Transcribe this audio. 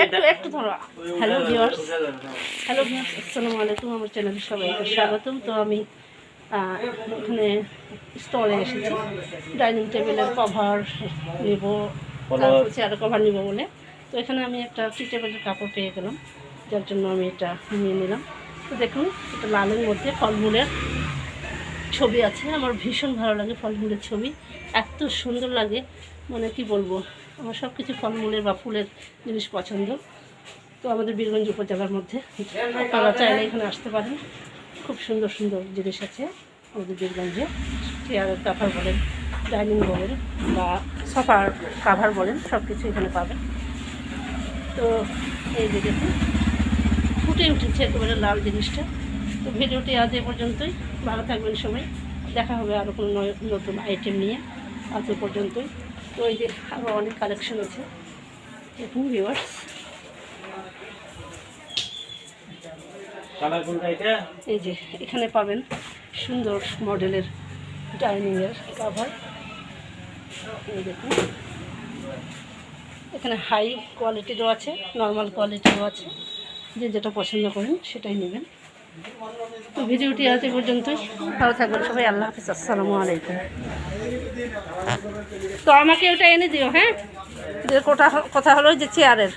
একটু একটু ধরো। হ্যালো ভিউয়ার্স, আসসালামু আলাইকুম। আমার চ্যানেলে সবাইকে স্বাগতম। তো আমি এখানে স্টলে এসেছি ডাইনিং টেবিলের কভার নেব, তারপর চেয়ারের কভার নেব বলে। তো এখানে আমি একটা টি টেবিলের কাপড় পেয়ে গেলাম, যার জন্য আমি এটা নিয়ে নিলাম। তো দেখুন, এটা লালের মধ্যে ফলমূলের ছবি আছে। আমার ভীষণ ভালো লাগে ফলমূলের ছবি, এত সুন্দর লাগে, মানে কি বলবো। আমার সব কিছু ফলমূলের বা ফুলের জিনিস পছন্দ। তো আমাদের বীরগঞ্জ উপজেলার মধ্যে আপনারা চাইলে এখানে আসতে পারেন। খুব সুন্দর সুন্দর জিনিস আছে আমাদের বীরগঞ্জে। চেয়ারের কাভার বলেন, ডাইনিং বলেন বা সোফার কাভার বলেন, সব কিছু এখানে পাবেন। তো এই যে দেখুন, ফুটে উঠেছে একেবারে লাল জিনিসটা। তো ভিডিওটি আজ এ পর্যন্তই। ভালো থাকবেন সবাই, দেখা হবে আরও কোনো নতুন আইটেম নিয়ে। আজ এ পর্যন্তই। তো এই যে আরও অনেক কালেকশন আছে, দেখুন ভিউয়ার্স। এই যে এখানে পাবেন সুন্দর মডেলের ডাইনিংয়ের কাভার। এই দেখুন, এখানে হাই কোয়ালিটিরও আছে, নর্মাল কোয়ালিটিরও আছে। যে যেটা পছন্দ করেন সেটাই নেবেন। তো ভিডিওটি আজ এ পর্যন্তই। ভালো থাকবেন সবাই, আল্লাহ হাফিজ, আসসালামু আলাইকুম। তো আমাকে ওটা এনে দিও, হ্যাঁ। যে কথা হলো যে চেয়ারের।